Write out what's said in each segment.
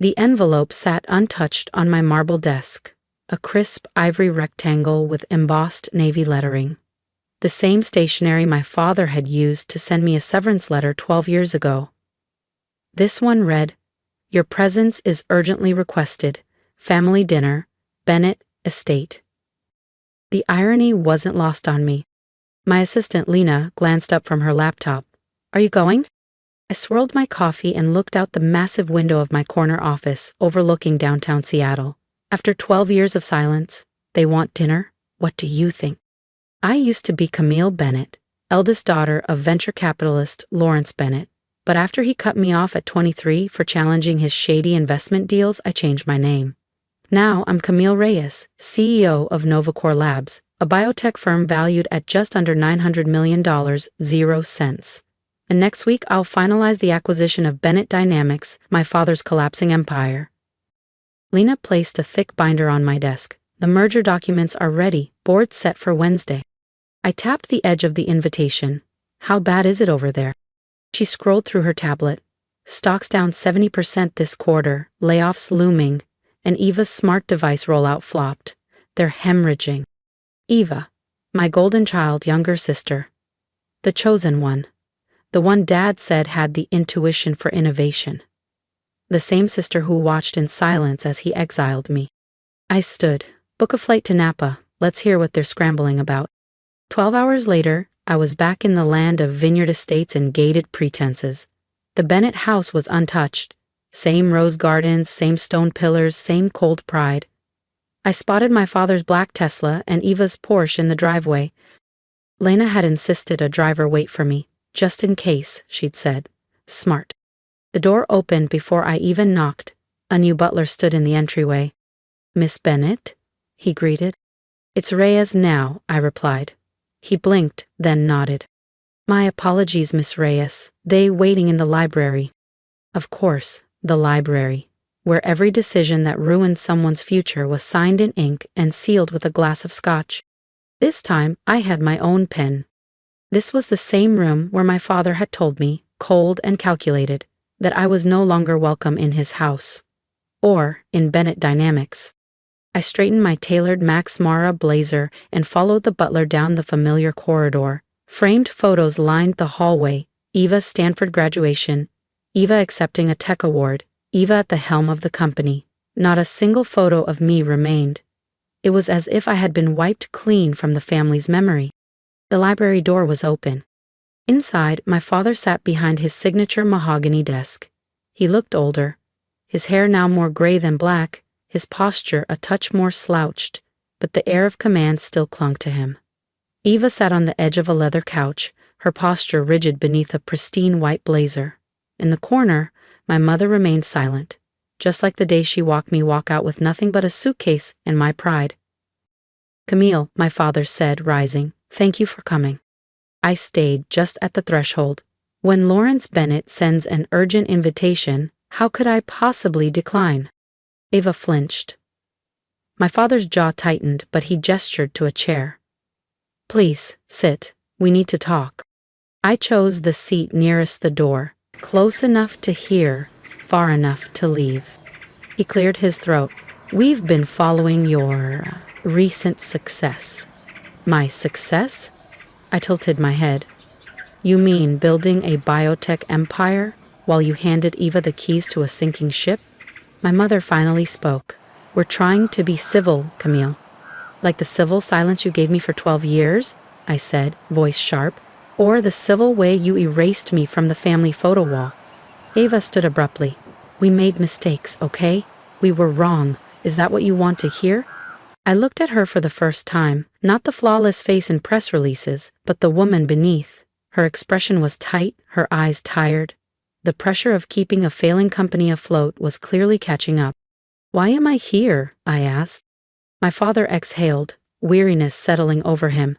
The envelope sat untouched on my marble desk, a crisp ivory rectangle with embossed navy lettering. The same stationery my father had used to send me a severance letter 12 years ago. This one read, "Your presence is urgently requested. Family dinner, Bennett Estate." The irony wasn't lost on me. My assistant Lena glanced up from her laptop. "Are you going?" I swirled my coffee and looked out the massive window of my corner office overlooking downtown Seattle. After 12 years of silence, they want dinner? What do you think? I used to be Camille Bennett, eldest daughter of venture capitalist Lawrence Bennett, but after he cut me off at 23 for challenging his shady investment deals, I changed my name. Now I'm Camille Reyes, CEO of Novacor Labs, a biotech firm valued at just under $900 million, 0 cents. And next week I'll finalize the acquisition of Bennett Dynamics, my father's collapsing empire. Lena placed a thick binder on my desk. "The merger documents are ready, board set for Wednesday." I tapped the edge of the invitation. "How bad is it over there?" She scrolled through her tablet. "Stocks down 70% this quarter, layoffs looming, and Eva's smart device rollout flopped. They're hemorrhaging." Eva, my golden child younger sister. The chosen one. The one Dad said had the intuition for innovation. The same sister who watched in silence as he exiled me. I stood. "Book a flight to Napa. Let's hear what they're scrambling about." 12 hours later, I was back in the land of vineyard estates and gated pretenses. The Bennett house was untouched. Same rose gardens, same stone pillars, same cold pride. I spotted my father's black Tesla and Eva's Porsche in the driveway. Lena had insisted a driver wait for me. "Just in case," she'd said. Smart. The door opened before I even knocked. A new butler stood in the entryway. "Miss Bennett?" he greeted. "It's Reyes now," I replied. He blinked, then nodded. "My apologies, Miss Reyes. They waiting in the library." Of course, the library, where every decision that ruined someone's future was signed in ink and sealed with a glass of scotch. This time, I had my own pen. This was the same room where my father had told me, cold and calculated, that I was no longer welcome in his house. Or in Bennett Dynamics. I straightened my tailored Max Mara blazer and followed the butler down the familiar corridor. Framed photos lined the hallway. Eva's Stanford graduation. Eva accepting a tech award. Eva at the helm of the company. Not a single photo of me remained. It was as if I had been wiped clean from the family's memory. The library door was open. Inside, my father sat behind his signature mahogany desk. He looked older, his hair now more gray than black, his posture a touch more slouched, but the air of command still clung to him. Eva sat on the edge of a leather couch, her posture rigid beneath a pristine white blazer. In the corner, my mother remained silent, just like the day she watched me walk out with nothing but a suitcase and my pride. "Camille," my father said, rising, "thank you for coming." I stayed just at the threshold. When Lawrence Bennett sends an urgent invitation, how could I possibly decline? Eva flinched. My father's jaw tightened, but he gestured to a chair. "Please, sit. We need to talk." I chose the seat nearest the door, close enough to hear, far enough to leave. He cleared his throat. "We've been following your recent success." "My success?" I tilted my head. "You mean building a biotech empire while you handed Eva the keys to a sinking ship?" My mother finally spoke. "We're trying to be civil, Camille." "Like the civil silence you gave me for 12 years?" I said, voice sharp. "Or the civil way you erased me from the family photo wall?" Eva stood abruptly. "We made mistakes, okay? We were wrong. Is that what you want to hear?" I looked at her for the first time, not the flawless face in press releases, but the woman beneath. Her expression was tight, her eyes tired. The pressure of keeping a failing company afloat was clearly catching up. "Why am I here?" I asked. My father exhaled, weariness settling over him.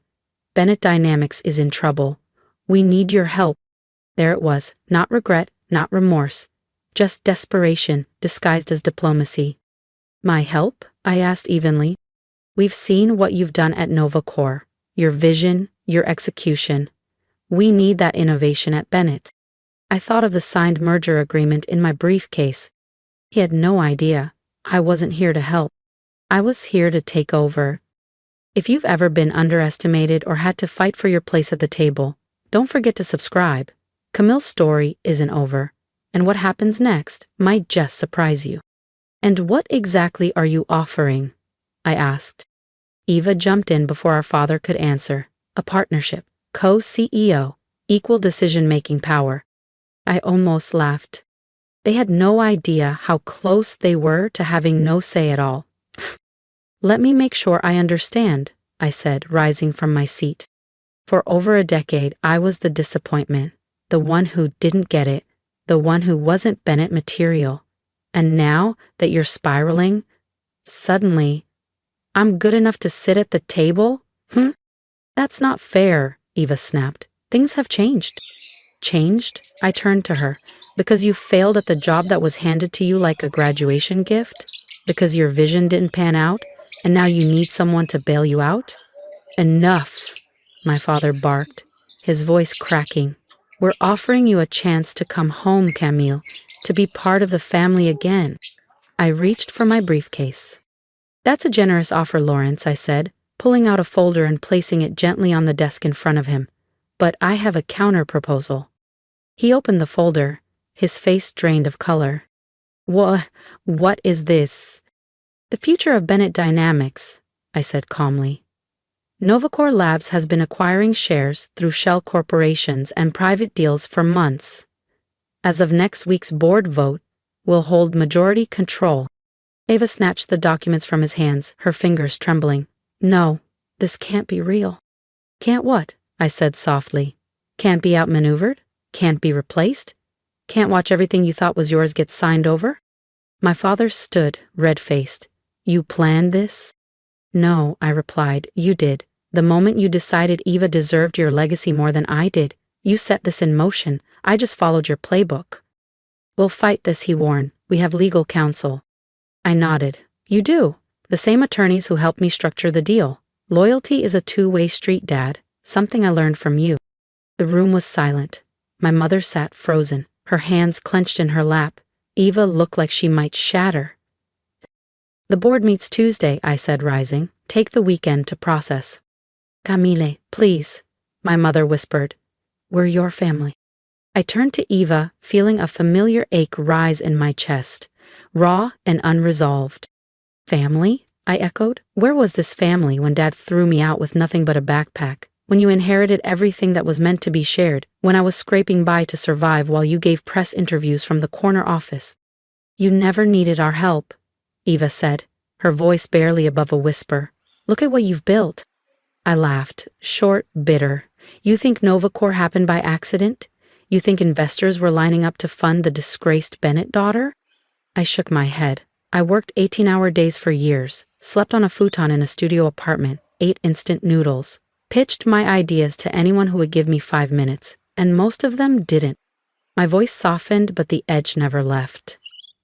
"Bennett Dynamics is in trouble. We need your help." There it was, not regret, not remorse. Just desperation, disguised as diplomacy. "My help?" I asked evenly. "We've seen what you've done at Novacor. Your vision, your execution. We need that innovation at Bennett." I thought of the signed merger agreement in my briefcase. He had no idea. I wasn't here to help. I was here to take over. If you've ever been underestimated or had to fight for your place at the table, don't forget to subscribe. Camille's story isn't over, and what happens next might just surprise you. And what exactly are you offering? I asked. Eva jumped in before our father could answer. A partnership, co-CEO, equal decision-making power. I almost laughed. They had no idea how close they were to having no say at all. Let me make sure I understand, I said, rising from my seat. For over a decade, I was the disappointment, the one who didn't get it, the one who wasn't Bennett material. And now that you're spiraling, suddenly, I'm good enough to sit at the table? That's not fair, Eva snapped. Things have changed. Changed? I turned to her. Because you failed at the job that was handed to you like a graduation gift? Because your vision didn't pan out, and now you need someone to bail you out? Enough, my father barked, his voice cracking. We're offering you a chance to come home, Camille, to be part of the family again. I reached for my briefcase. That's a generous offer, Lawrence, I said, pulling out a folder and placing it gently on the desk in front of him. But I have a counter-proposal. He opened the folder, his face drained of color. What is this? The future of Bennett Dynamics, I said calmly. Novacore Labs has been acquiring shares through shell corporations and private deals for months. As of next week's board vote, we'll hold majority control. Eva snatched the documents from his hands, her fingers trembling. No, this can't be real. Can't what? I said softly. Can't be outmaneuvered? Can't be replaced? Can't watch everything you thought was yours get signed over? My father stood, red-faced. You planned this? No, I replied, you did. The moment you decided Eva deserved your legacy more than I did, you set this in motion. I just followed your playbook. We'll fight this, he warned. We have legal counsel. I nodded. You do. The same attorneys who helped me structure the deal. Loyalty is a two-way street, Dad. Something I learned from you. The room was silent. My mother sat frozen, her hands clenched in her lap. Eva looked like she might shatter. The board meets Tuesday, I said, rising. Take the weekend to process. Camille, please, my mother whispered. We're your family. I turned to Eva, feeling a familiar ache rise in my chest, raw and unresolved. Family? I echoed. Where was this family when Dad threw me out with nothing but a backpack? When you inherited everything that was meant to be shared? When I was scraping by to survive while you gave press interviews from the corner office? You never needed our help, Eva said, her voice barely above a whisper. Look at what you've built. I laughed, short, bitter. You think Novacore happened by accident? You think investors were lining up to fund the disgraced Bennett daughter? I shook my head. I worked 18-hour days for years, slept on a futon in a studio apartment, ate instant noodles, pitched my ideas to anyone who would give me 5 minutes, and most of them didn't. My voice softened, but the edge never left.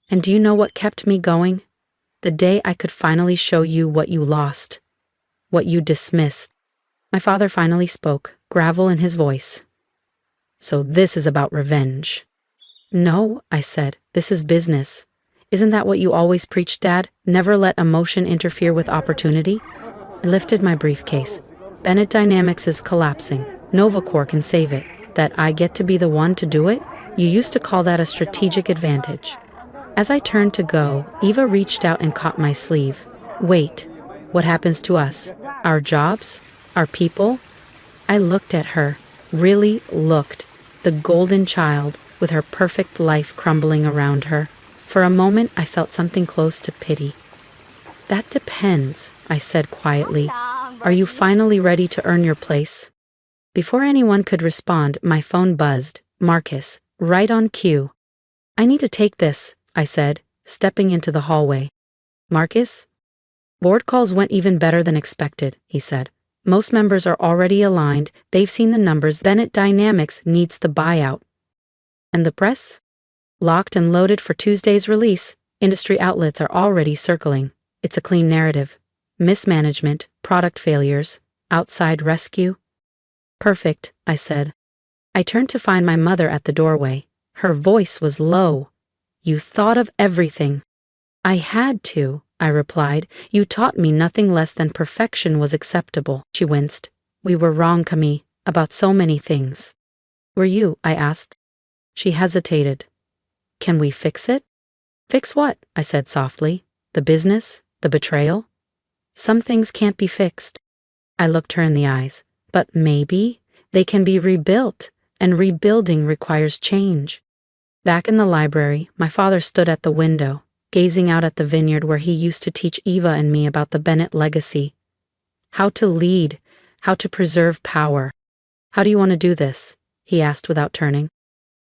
And do you know what kept me going? The day I could finally show you what you lost, what you dismissed. My father finally spoke, gravel in his voice. So this is about revenge. No, I said, this is business. Isn't that what you always preached, Dad? Never let emotion interfere with opportunity? I lifted my briefcase. Bennett Dynamics is collapsing. Novacore can save it. That I get to be the one to do it? You used to call that a strategic advantage. As I turned to go, Eva reached out and caught my sleeve. Wait, what happens to us? Our jobs? Our people? I looked at her, really looked, the golden child with her perfect life crumbling around her. For a moment, I felt something close to pity. That depends, I said quietly. Are you finally ready to earn your place? Before anyone could respond, my phone buzzed. Marcus, right on cue. I need to take this, I said, stepping into the hallway. Marcus? Board calls went even better than expected, he said. Most members are already aligned. They've seen the numbers. Bennett Dynamics needs the buyout. And the press? Locked and loaded for Tuesday's release. Industry outlets are already circling. It's a clean narrative. Mismanagement, product failures, outside rescue. Perfect, I said. I turned to find my mother at the doorway. Her voice was low. You thought of everything. I had to, I replied. You taught me nothing less than perfection was acceptable. She winced. We were wrong, Camille, about so many things. Were you? I asked. She hesitated. Can we fix it? Fix what? I said softly. The business? The betrayal? Some things can't be fixed. I looked her in the eyes. But maybe they can be rebuilt, and rebuilding requires change. Back in the library, my father stood at the window, gazing out at the vineyard where he used to teach Eva and me about the Bennett legacy. How to lead, how to preserve power. How do you want to do this? He asked without turning.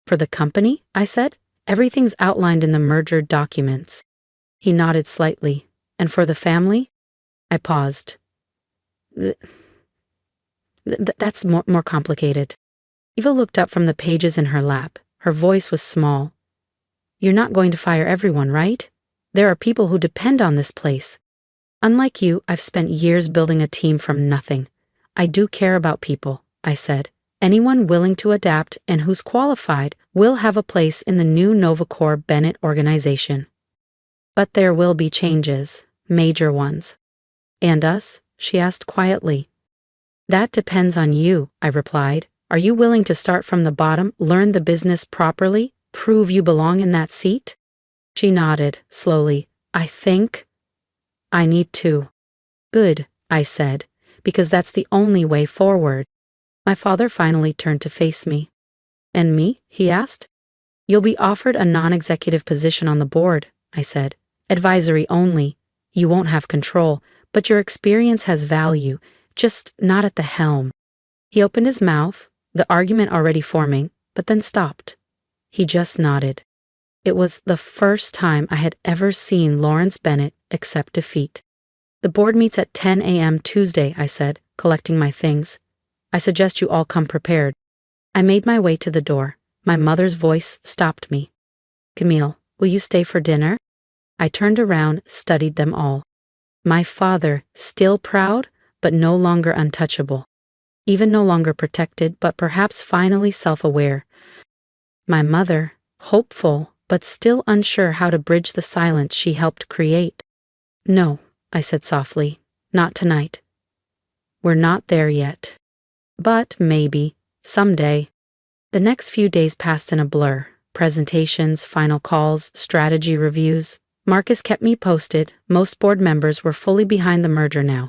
For the company? I said. Everything's outlined in the merger documents. He nodded slightly. And for the family? I paused. That's more complicated. Eva looked up from the pages in her lap. Her voice was small. You're not going to fire everyone, right? There are people who depend on this place. Unlike you, I've spent years building a team from nothing. I do care about people, I said. Anyone willing to adapt and who's qualified will have a place in the new Novacor Bennett organization. But there will be changes, major ones. And us? She asked quietly. That depends on you, I replied. Are you willing to start from the bottom, learn the business properly, prove you belong in that seat? She nodded, slowly. I think I need to. Good, I said, because that's the only way forward. My father finally turned to face me. And me? He asked. You'll be offered a non-executive position on the board, I said. Advisory only. You won't have control, but your experience has value, just not at the helm. He opened his mouth, the argument already forming, but then stopped. He just nodded. It was the first time I had ever seen Lawrence Bennett accept defeat. The board meets at 10 a.m. Tuesday, I said, collecting my things. I suggest you all come prepared. I made my way to the door. My mother's voice stopped me. Camille, will you stay for dinner? I turned around, studied them all. My father, still proud, but no longer untouchable. Even no longer protected, but perhaps finally self-aware. My mother, hopeful, but still unsure how to bridge the silence she helped create. No, I said softly, not tonight. We're not there yet. But maybe, someday. The next few days passed in a blur. Presentations, final calls, strategy reviews. Marcus kept me posted. Most board members were fully behind the merger now.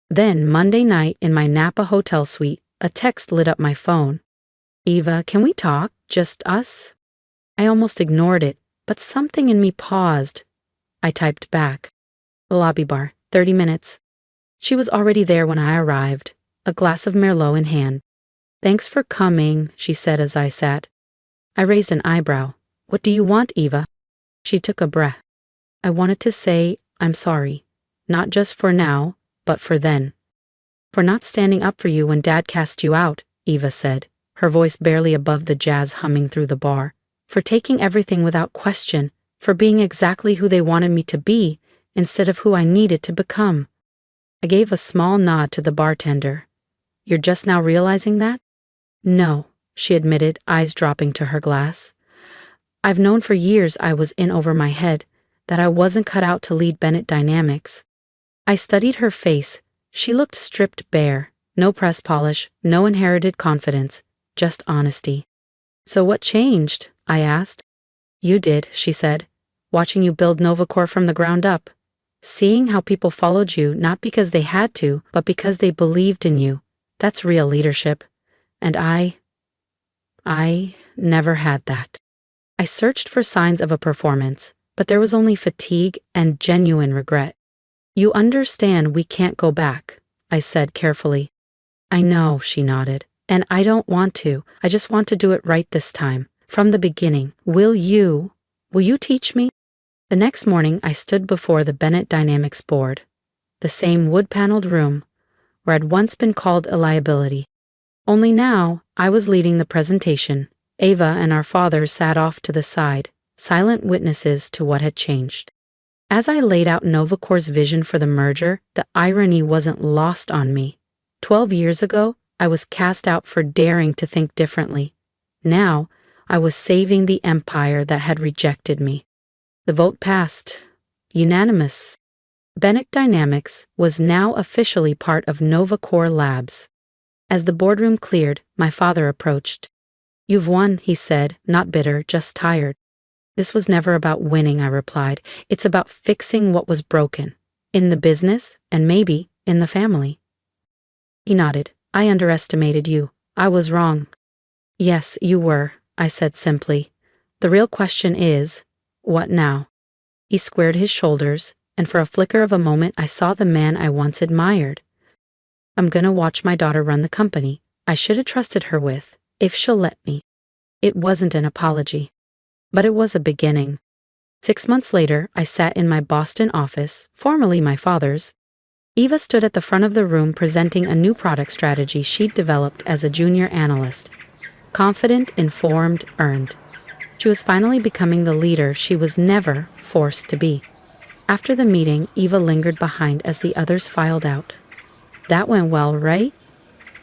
Then, Monday night, in my Napa hotel suite, a text lit up my phone. Eva, can we talk? Just us? I almost ignored it, but something in me paused. I typed back. Lobby bar, 30 minutes. She was already there when I arrived, a glass of Merlot in hand. Thanks for coming, she said as I sat. I raised an eyebrow. What do you want, Eva? She took a breath. I wanted to say, I'm sorry. Not just for now, but for then. For not standing up for you when Dad cast you out, Eva said, her voice barely above the jazz humming through the bar. For taking everything without question, for being exactly who they wanted me to be, instead of who I needed to become. I gave a small nod to the bartender. You're just now realizing that? No, she admitted, eyes dropping to her glass. I've known for years I was in over my head, that I wasn't cut out to lead Bennett Dynamics. I studied her face. She looked stripped bare, no press polish, no inherited confidence, just honesty. So what changed? I asked. You did, she said, watching you build Novacor from the ground up. Seeing how people followed you not because they had to, but because they believed in you. That's real leadership. And I never had that. I searched for signs of a performance, but there was only fatigue and genuine regret. You understand we can't go back, I said carefully. I know, she nodded, and I don't want to. I just want to do it right this time, from the beginning. Will you teach me? The next morning I stood before the Bennett Dynamics board, the same wood-paneled room, where I'd once been called a liability. Only now I was leading the presentation. Ava and our father sat off to the side, silent witnesses to what had changed. As I laid out Novacor's vision for the merger, the irony wasn't lost on me. 12 years ago, I was cast out for daring to think differently. Now, I was saving the empire that had rejected me. The vote passed. Unanimous. Bennett Dynamics was now officially part of Nova Core Labs. As the boardroom cleared, my father approached. "You've won," he said, not bitter, just tired. "This was never about winning," I replied. "It's about fixing what was broken. In the business, and maybe in the family." He nodded. "I underestimated you. I was wrong." "Yes, you were," I said simply. "The real question is, what now?" He squared his shoulders, and for a flicker of a moment I saw the man I once admired. "I'm gonna watch my daughter run the company. I should have trusted her with, if she'll let me." It wasn't an apology, but it was a beginning. 6 months later, I sat in my Boston office, formerly my father's. Eva stood at the front of the room presenting a new product strategy she'd developed as a junior analyst. Confident, informed, earned. She was finally becoming the leader she was never forced to be. After the meeting, Eva lingered behind as the others filed out. "That went well, right?"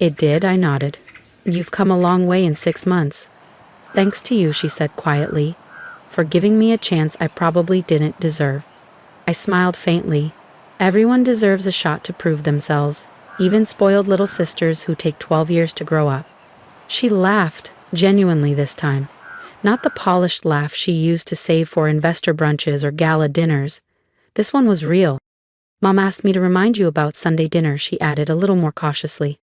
"It did," I nodded. "You've come a long way in 6 months." "Thanks to you," she said quietly, "for giving me a chance I probably didn't deserve." I smiled faintly. Everyone deserves a shot to prove themselves, even spoiled little sisters who take 12 years to grow up. She laughed, genuinely this time. Not the polished laugh she used to save for investor brunches or gala dinners. This one was real. "Mom asked me to remind you about Sunday dinner," she added a little more cautiously.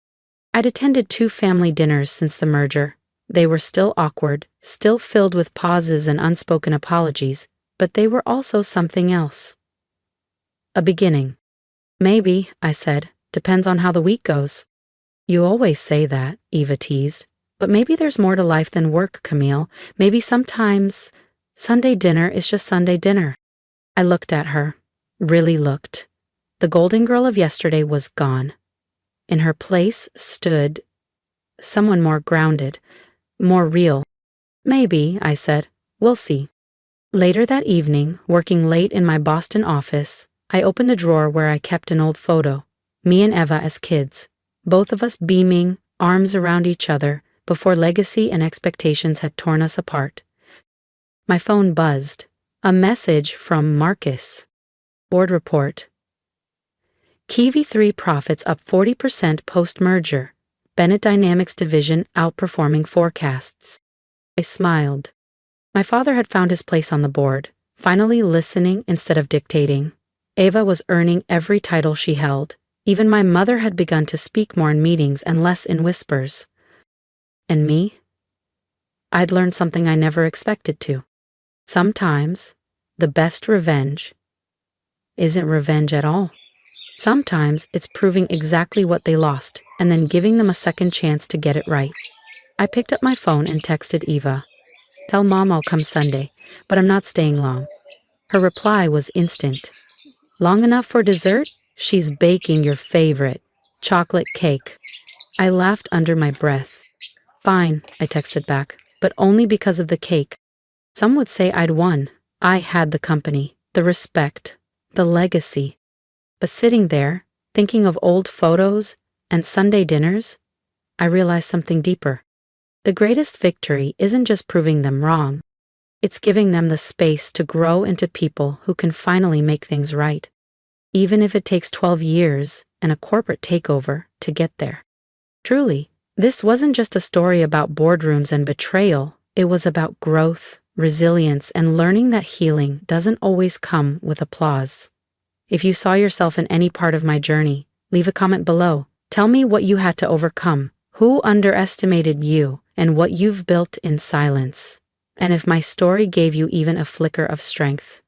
I'd attended 2 family dinners since the merger. They were still awkward, still filled with pauses and unspoken apologies, but they were also something else. A beginning. "Maybe," I said. "Depends on how the week goes." "You always say that," Eva teased. "But maybe there's more to life than work, Camille. Maybe sometimes Sunday dinner is just Sunday dinner." I looked at her. Really looked. The golden girl of yesterday was gone. In her place stood someone more grounded, more real. "Maybe," I said. "We'll see." Later that evening, working late in my Boston office, I opened the drawer where I kept an old photo. Me and Eva as kids. Both of us beaming, arms around each other, before legacy and expectations had torn us apart. My phone buzzed. A message from Marcus. Board report. Kiwi 3 profits up 40% post-merger. Bennett Dynamics division outperforming forecasts. I smiled. My father had found his place on the board, finally listening instead of dictating. Eva was earning every title she held. Even my mother had begun to speak more in meetings and less in whispers. And me? I'd learned something I never expected to. Sometimes, the best revenge isn't revenge at all. Sometimes it's proving exactly what they lost and then giving them a second chance to get it right. I picked up my phone and texted Eva. "Tell Mom I'll come Sunday, but I'm not staying long." Her reply was instant. "Long enough for dessert? She's baking your favorite, chocolate cake." I laughed under my breath. "Fine," I texted back, "but only because of the cake." Some would say I'd won. I had the company, the respect, the legacy. But sitting there, thinking of old photos and Sunday dinners, I realized something deeper. The greatest victory isn't just proving them wrong. It's giving them the space to grow into people who can finally make things right. Even if it takes 12 years and a corporate takeover to get there. Truly, this wasn't just a story about boardrooms and betrayal. It was about growth, resilience, and learning that healing doesn't always come with applause. If you saw yourself in any part of my journey, leave a comment below. Tell me what you had to overcome, who underestimated you, and what you've built in silence. And if my story gave you even a flicker of strength,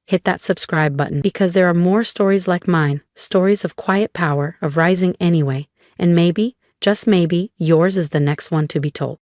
hit that subscribe button because there are more stories like mine, stories of quiet power, of rising anyway, and maybe, just maybe, yours is the next one to be told.